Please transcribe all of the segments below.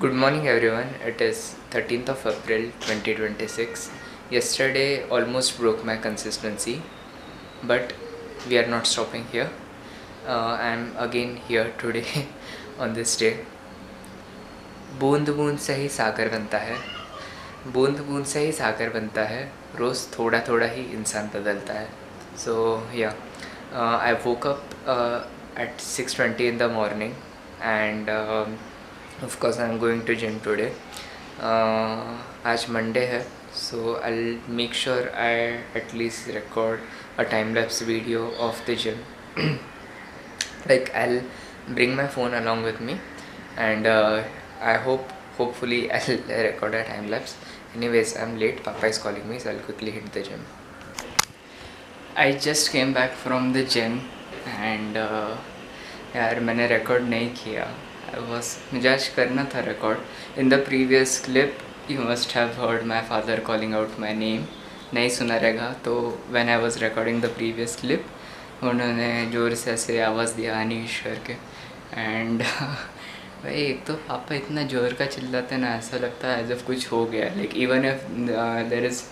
Good morning, everyone. It is 13th of April 2026. Yesterday almost broke my consistency, but we are not stopping here. I'm again here today on this day. बूंद बूंद से ही सागर बनता है, बूंद बूंद से ही सागर बनता है, रोज़ थोड़ा थोड़ा ही इंसान बदलता है. So yeah, I woke up at 6:20 in the morning, and of course I'm going to gym today. आज मंडे है, so I'll make sure I at least record a time lapse video of the gym. Like I'll bring my phone along with me, and I hopefully I'll record a time lapse. Anyways, I'm late. Papa is calling me, so I'll quickly hit the gym. I just came back from the gym, and यार मैंने record नहीं किया. मुझे आज करना था record. In the previous clip you must have heard my father calling out my name. नहीं सुना रहेगा तो when I was recording the previous clip उन्होंने ज़ोर से ऐसे आवाज़ दिया अनीश करके. एंड भाई एक तो पापा इतना ज़ोर का चिल्लाते ना, ऐसा लगता है एज इफ कुछ हो गया. Like even if there is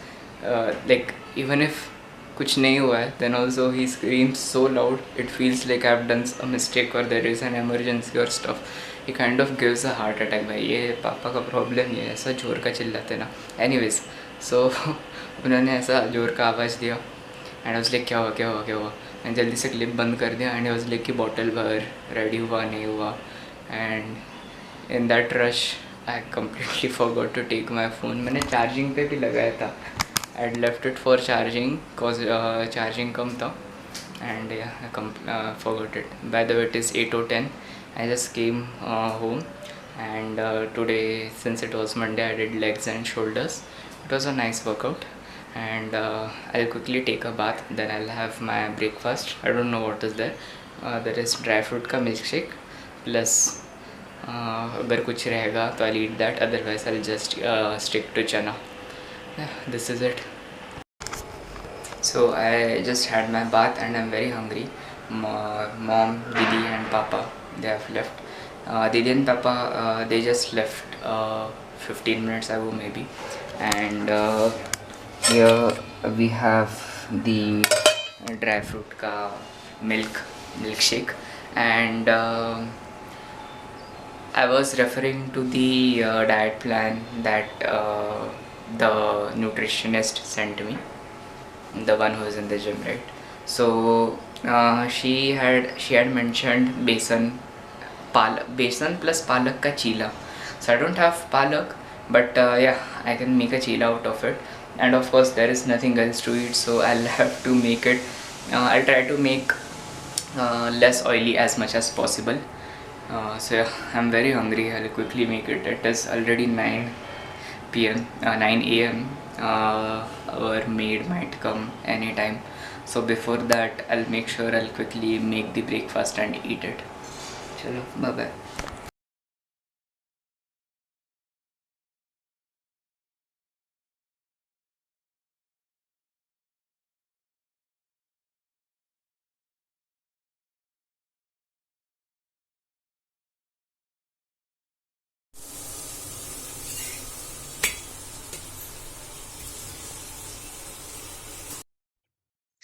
like even if कुछ नहीं हुआ है, then also he screams so loud it feels like I've done a mistake or there is an emergency or stuff. He kind of gives a heart attack. भाई ये पापा का problem, ये ऐसा ज़ोर का चिल्लाते ना. एनीवेज सो उन्होंने ऐसा ज़ोर का आवाज़ दिया एंड वाज लाइक क्या हुआ क्या हुआ क्या हुआ. एंड जल्दी से क्लिप बंद कर दिया एंड वाज लाइक कि बॉटल भर, रेडी हुआ नहीं हुआ. And in that rush I completely forgot to take my phone. मैंने चार्जिंग पे भी लगाया था. I had left it for charging cause charging come tha, and yeah, I forgot it. By the way, it is 8:10. I just came home, and today, since it was Monday, I did legs and shoulders. It was a nice workout, and I'll quickly take a bath. Then I'll have my breakfast. I don't know what is there. There is dry fruit का milkshake plus अगर कुछ रहेगा तो I'll eat that. Otherwise, I'll just stick to chana. Yeah, this is it. So I just had my bath and I'm very hungry. Mom, Didi and Papa, they have left. Didi and Papa, they just left 15 minutes ago maybe. And here we have the dry fruit ka milkshake. And I was referring to the diet plan that the nutritionist sent me, the one who is in the gym, right? So she had mentioned besan plus palak ka chila. So I don't have palak, but yeah, I can make a chila out of it. And of course there is nothing else to eat, so I'll have to make it. I'll try to make less oily as much as possible. So yeah, I'm very hungry. I'll quickly make it. It is already 9 p.m. 9 a.m. Our maid might come anytime. So before that, I'll make sure I'll quickly make the breakfast and eat it. Chalo, bye bye.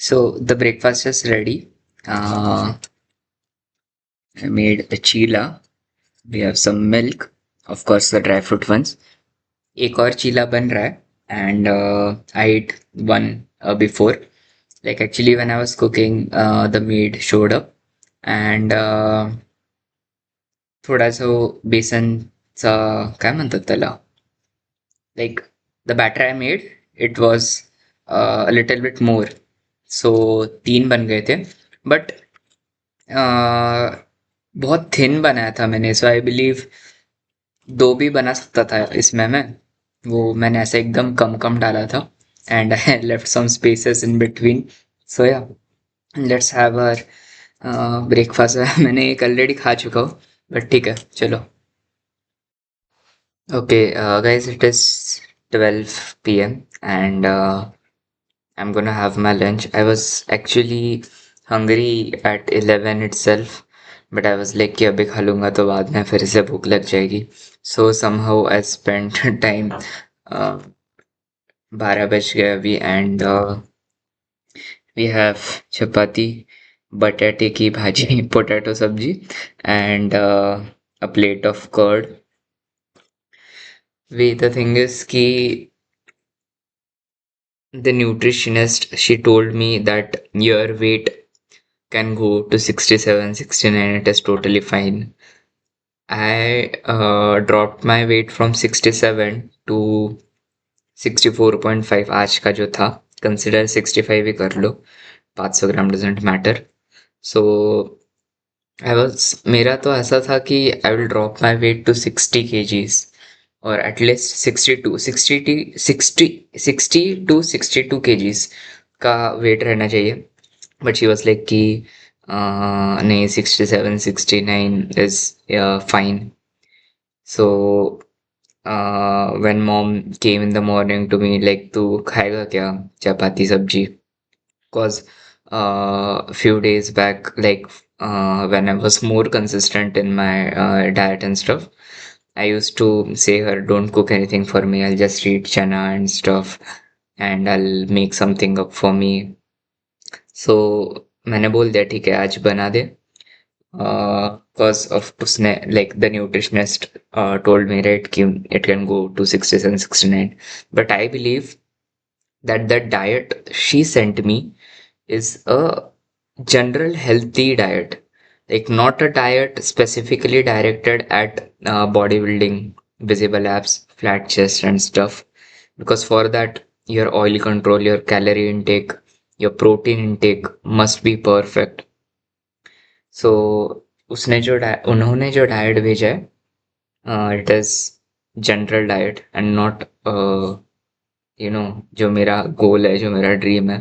So the breakfast is ready. I made a chila. We have some milk, of course the dry fruit ones. एक और चीला बन रहा है, and I ate one before. Like actually when I was cooking, the maid showed up, and थोड़ा सा बेसनचा काय म्हणतात त्याला, like the batter I made, it was a little bit more. So 3 बन गए थे, but बहुत थिन बनाया था मैंने. सो आई बिलीव 2 भी बना सकता था इसमें मैं. वो मैंने ऐसे एकदम कम कम डाला था, and I left some spaces in between. So yeah, let's have our breakfast. मैंने एक ऑलरेडी खा चुका हूँ, बट ठीक है चलो. Okay, guys, it is 12 p.m. and I'm gonna have my lunch. I was actually hungry at 11 itself, but I was like कि अभी खा लूँगा तो बाद में फिर से भूख लग जाएगी। सो समहाउ आई स्पेंट टाइम 12 बज गए अभी एंड वी हैव चपाती, बटाटे की भाजी, पोटैटो सब्जी and a plate of curd. The thing is कि the nutritionist she told me that your weight can go to 67, 69. It is totally fine. I dropped my weight from 67 to 64.5 आज का जो था, consider 65 ही कर लो, 500 ग्राम doesn't matter. So मेरा तो ऐसा था कि I will drop my weight to 60 kgs और एटलीस्ट 62 का वेट रहना चाहिए। बट शी वॉज लाइक कि नहीं, 67 69 is fine. So when mom came in the morning to me like तू खाएगा क्या चपाती सब्जी, cause few days back like when I was more consistent in my diet and stuff, I used to say her don't cook anything for me, I'll just eat chana and stuff and I'll make something up for me. So मैंने बोल दिया ठीक है आज बना दे, cause of उसने like the nutritionist told me right कि it can go to 67 69, but I believe that the diet she sent me is a general healthy diet, like not a diet specifically directed at bodybuilding, visible abs, flat chest and stuff, because for that your oil control, your calorie intake, your protein intake must be perfect. So उसने जो उन्होंने जो diet भेजा है, it is general diet and not जो मेरा गोल है, जो मेरा ड्रीम है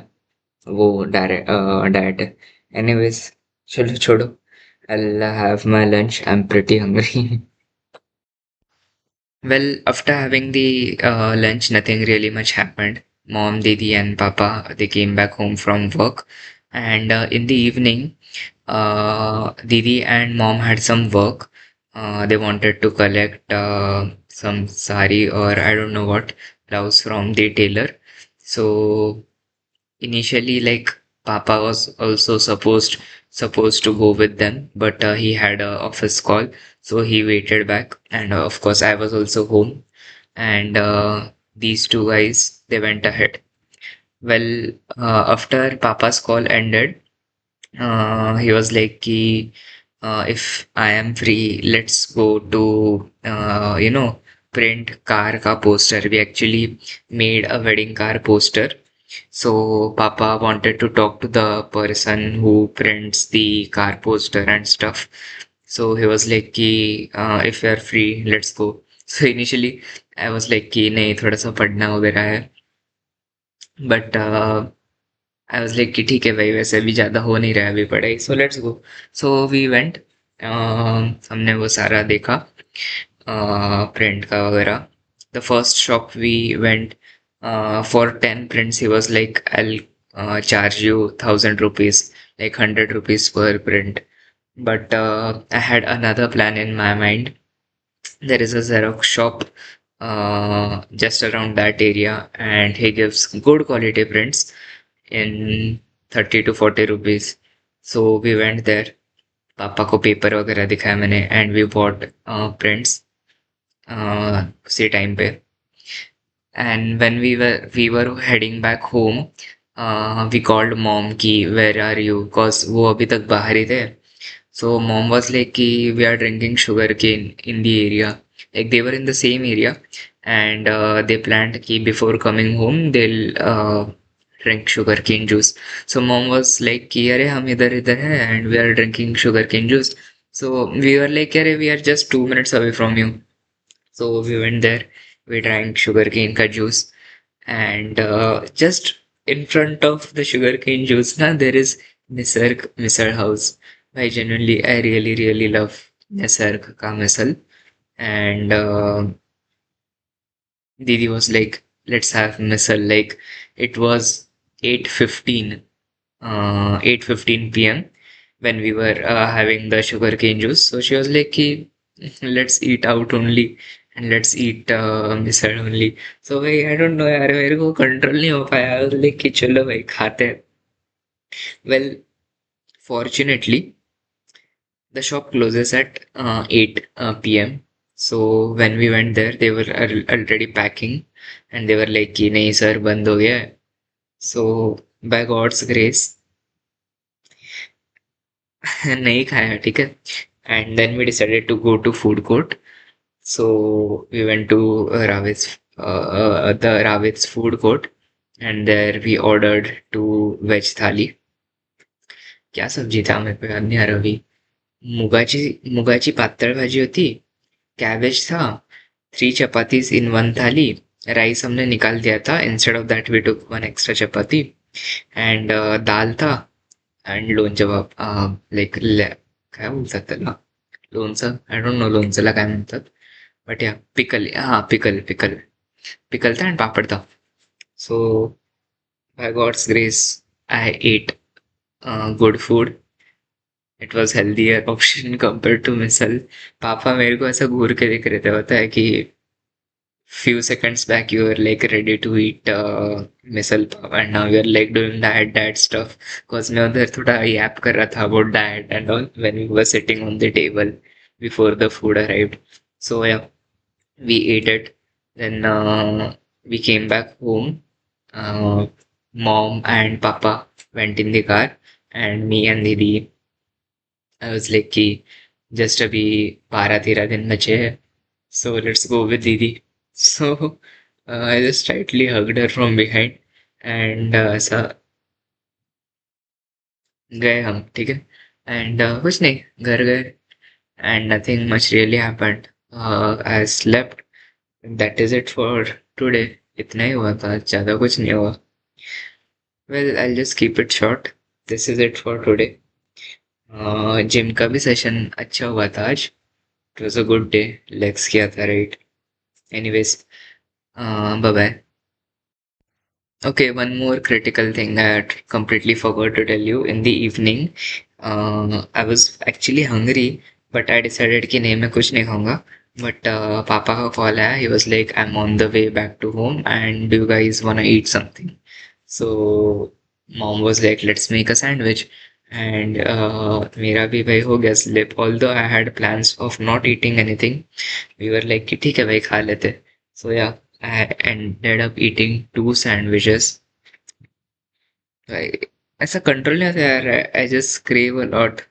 वो डायरेक्ट डाइट है। एनीवेज चलो छोड़ो, I'll have my lunch. I'm pretty hungry. Well, after having the lunch, nothing really much happened. Mom, Didi, and Papa they came back home from work, and in the evening, Didi and Mom had some work. They wanted to collect some sari or I don't know what blouse from the tailor. So initially, like Papa was also supposed to go with them, but he had a office call, so he waited back. And of course, I was also home, and these two guys they went ahead. Well, after Papa's call ended, he was like, "Ki, if I am free, let's go to print car ka poster." We actually made a wedding car poster, so Papa wanted to talk to the person who prints the car poster and stuff. So he was like कि if you are free, let's go. So initially I was like कि नहीं थोड़ा सा पढ़ना वगैरह है. But I was like कि ठीक है भाई वैसे भी ज़्यादा हो नहीं रहा है अभी पढ़ाई. So let's go. So we went. हमने वो सारा देखा प्रिंट का वगैरह. The first shop we went for 10 prints he was like I'll charge you 1,000 rupees, like 100 rupees per print. But I had another plan in my mind. There is a Xerox shop just around that area and he gives good quality prints in 30 to 40 rupees. So we went there. पापा को paper वगैरह दिखाया मैंने and we bought prints उसी time पे. And when we were heading back home, we called mom ki where are you, cause वो अभी तक बाहर ही थे. So mom was like ki we are drinking sugarcane in the area, like they were in the same area, and they planned ki before coming home they'll drink sugarcane juice. So mom was like कि अरे हम इधर इधर हैं and we are drinking sugarcane juice. So we were like अरे we are just 2 minutes away from you. So we went there, we drank sugarcane ka juice, and just in front of the sugarcane juice, na there is Nisarg Misal House. I genuinely, I really, really love Nisarg ka misal. And Didi was like, let's have misal. Like it was 8:15, 8:15 p.m. when we were having the sugarcane juice. So she was like, कि, let's eat out only and let's eat misal only. So भाई I don't know यार मेरे को control नहीं हो पाया. I was like कि चलो भाई खाते हैं. Well, fortunately, the shop closes at 8 p.m. So when we went there, they were already packing and they were like कि नहीं सर बंद हो गया है. So by God's grace नहीं खाया ठीक है. And then we decided to go to food court. So we went to the Ravit's food court and there we ordered two veg thali. क्या सब्जी था मेरे को याद नहीं आ रहा अभी. मुगाची मुगाची पातळ भाजी होती. कैबेज था. 3 chapatis in one thali. Rice हमने निकाल दिया था. Instead of that we took one extra chapati. And dal था. अँड लोणचं लाईक काय बोलतात त्याला. लोणचं आय डोंट नो लोणचंला काय म्हणतात. बट या पिकल हा पिकल पिकल पिकल था अँड पापड था. So by God's grace I ate good food. It was healthier option compare to misal. पापा मेरे को ऐसा घूर के देख रहे थे. होता है कि few seconds back you were like ready to eat misal pav and now you're like doing diet stuff. Cause मैं उधर थोड़ा yap कर रहा था about diet and all when we were sitting on the table before the food arrived. So yeah, we ate it. Then we came back home. Mom and papa went in the car and me and Didi, I was like कि just अभी 12-13 दिन बचे हैं. So let's go with Didi. So I just tightly hugged her from behind and ऐसा गए हम ठीक है. एंड कुछ नहीं घर गए and nothing much really happened. I slept. That is it for today. इतना ही हुआ था ज़्यादा कुछ नहीं हुआ. Well, I'll just keep it short. This is it for today. Gym का भी सेशन अच्छा हुआ था आज. It was a good day. Legs किया था right. Anyways, bye bye. Okay, one more critical thing I had completely forgot to tell you. In the evening, I was actually hungry, but I decided कि नहीं मैं कुछ नहीं खाऊंगा. But पापा का कॉल आया. He was like, I'm on the way back to home, and do you guys wanna eat something? So mom was like, let's make a sandwich. And मेरा भी भाई हो गया slip. Although I had plans of not eating anything, we were like कि ठीक है भाई खा लेते. So yeah, I ended up eating 2 sandwiches. I, ऐसा कंट्रोल नहीं आता यार. I just crave a lot.